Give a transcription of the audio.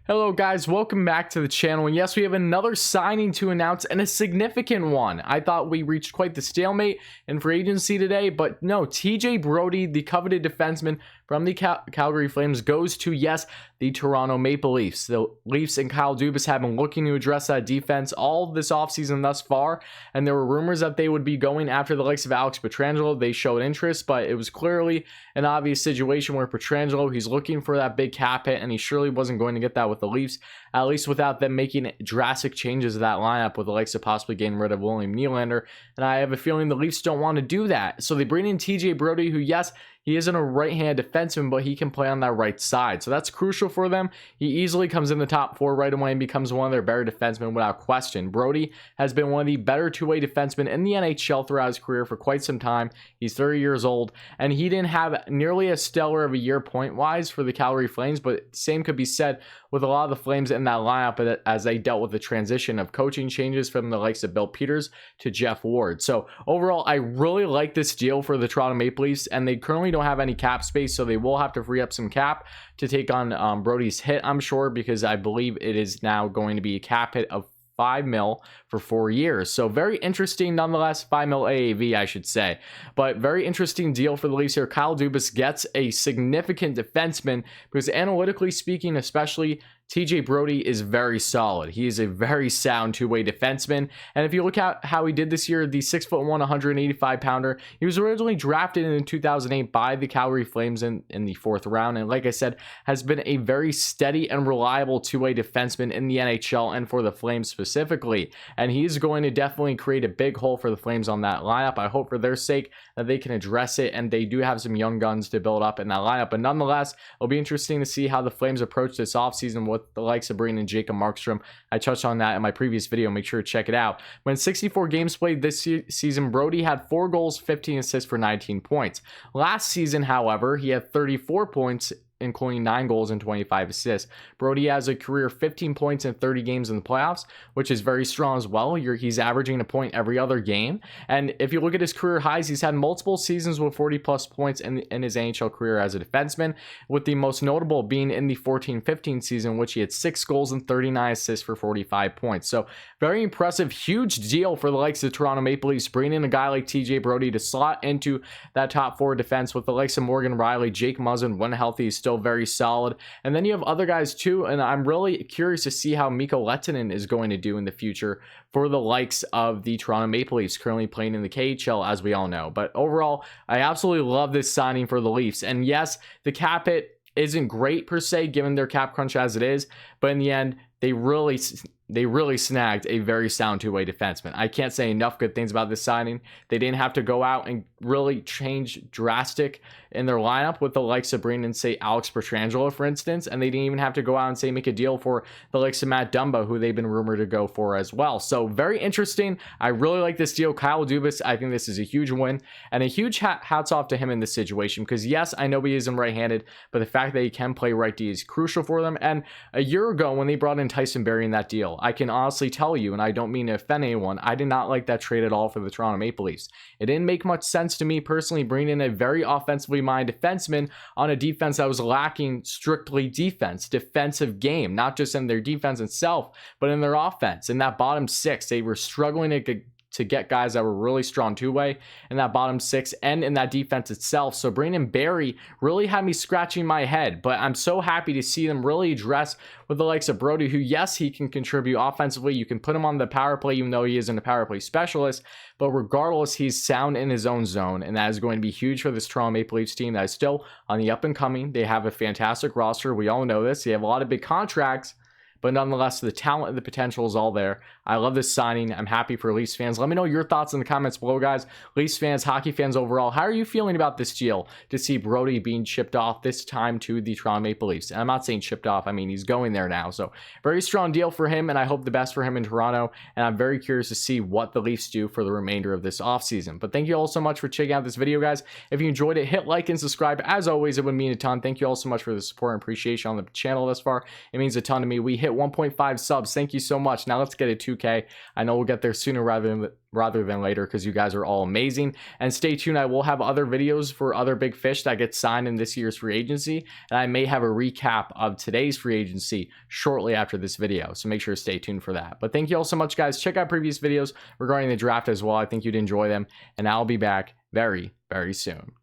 Hello guys, welcome back to the channel, and yes, we have another signing to announce, and a significant one. I thought we reached quite the stalemate in free agency today, but no, TJ Brodie, the coveted defenseman from the Calgary Flames, goes to, yes, the Toronto Maple Leafs. The Leafs and Kyle Dubas have been looking to address that defense all this offseason thus far, and there were rumors that they would be going after the likes of Alex Pietrangelo. They showed interest, but it was clearly an obvious situation where Pietrangelo, he's looking for that big cap hit, and he surely wasn't going to get that with the Leafs, at least without them making drastic changes to that lineup with the likes of possibly getting rid of William Nylander. And I have a feeling the Leafs don't want to do that. So they bring in TJ Brodie, who, yes, he isn't a right-hand defenseman, but he can play on that right side. So that's crucial for them. He easily comes in the top four right away and becomes one of their better defensemen without question. Brodie has been one of the better two-way defensemen in the NHL throughout his career for quite some time. He's 30 years old, and he didn't have nearly as stellar of a year point-wise for the Calgary Flames, but same could be said with a lot of the Flames in that lineup as they dealt with the transition of coaching changes from the likes of Bill Peters to Jeff Ward. So overall, I really like this deal for the Toronto Maple Leafs, and they currently don't have any cap space, so they will have to free up some cap to take on Brodie's hit, I'm sure, because I believe it is now going to be a cap hit of $5 million for 4 years. So very interesting nonetheless. $5 million AAV, I should say. But very interesting deal for the Leafs here. Kyle Dubas gets a significant defenseman because analytically speaking, especially, TJ Brodie is very solid. He is a very sound two-way defenseman. And if you look at how he did this year, the 6'1", 185-pounder, he was originally drafted in 2008 by the Calgary Flames in the 4th round. And like I said, has been a very steady and reliable two-way defenseman in the NHL and for the Flames specifically. And he's going to definitely create a big hole for the Flames on that lineup. I hope for their sake that they can address it. And they do have some young guns to build up in that lineup. But nonetheless, it'll be interesting to see how the Flames approach this offseason with the likes of Brandon and Jacob Markstrom. I touched on that in my previous video. Make sure to check it out. When 64 games played this season, Brodie had 4 goals, 15 assists for 19 points. Last season, however, he had 34 points, including 9 goals and 25 assists. Brodie has a career 15 points in 30 games in the playoffs, which is very strong as well. He's averaging a point every other game. And if you look at his career highs, he's had multiple seasons with 40-plus points in his NHL career as a defenseman, with the most notable being in the 14-15 season, which he had 6 goals and 39 assists for 45 points. So very impressive, huge deal for the likes of the Toronto Maple Leafs, bringing in a guy like TJ Brodie to slot into that top 4 defense with the likes of Morgan Rielly, Jake Muzzin, when healthy, is still very solid. And then you have other guys too, and I'm really curious to see how Mikko Lehtonen is going to do in the future for the likes of the Toronto Maple Leafs, currently playing in the KHL, as we all know. But overall, I absolutely love this signing for the Leafs. And yes, the cap hit isn't great per se, given their cap crunch as it is, but in the end, they really snagged a very sound two-way defenseman. I can't say enough good things about this signing. They didn't have to go out and really change drastic in their lineup with the likes of Brandon, say, Alex Pietrangelo, for instance, and they didn't even have to go out and say make a deal for the likes of Matt Dumba, who they've been rumored to go for as well. So very interesting. I really like this deal. Kyle Dubas, I think this is a huge win, and a huge hats off to him in this situation, because yes, I know he isn't right-handed, but the fact that he can play right D is crucial for them. And a year ago, when they brought in Tyson Barrie in that deal, I can honestly tell you, and I don't mean to offend anyone, I did not like that trade at all for the Toronto Maple Leafs. It didn't make much sense to me personally, bringing in a very offensively minded defenseman on a defense that was lacking strictly defensive game, not just in their defense itself, but in their offense. In that bottom 6, they were struggling to get guys that were really strong two-way in that bottom 6 and in that defense itself. So Brandon Barrie really had me scratching my head, but I'm so happy to see them really address with the likes of Brodie, who, yes, he can contribute offensively. You can put him on the power play, even though he isn't a power play specialist, but regardless, he's sound in his own zone, and that is going to be huge for this Toronto Maple Leafs team that is still on the up and coming. They have a fantastic roster. We all know this. They have a lot of big contracts, but nonetheless, the talent and the potential is all there. I love this signing. I'm happy for Leafs fans. Let me know your thoughts in the comments below, guys. Leafs fans, hockey fans overall, how are you feeling about this deal to see Brodie being shipped off this time to the Toronto Maple Leafs? And I'm not saying shipped off. I mean, he's going there now. So very strong deal for him, and I hope the best for him in Toronto. And I'm very curious to see what the Leafs do for the remainder of this offseason. But thank you all so much for checking out this video, guys. If you enjoyed it, hit like and subscribe. As always, it would mean a ton. Thank you all so much for the support and appreciation on the channel thus far. It means a ton to me. We hit hit 1.5 subs. Thank you so much. Now let's get it 2K. I know we'll get there sooner rather than later because you guys are all amazing. And stay tuned. I will have other videos for other big fish that get signed in this year's free agency, and I may have a recap of today's free agency shortly after this video, so make sure to stay tuned for that. But thank you all so much, guys. Check out previous videos regarding the draft as well. I think you'd enjoy them, and I'll be back very, very soon.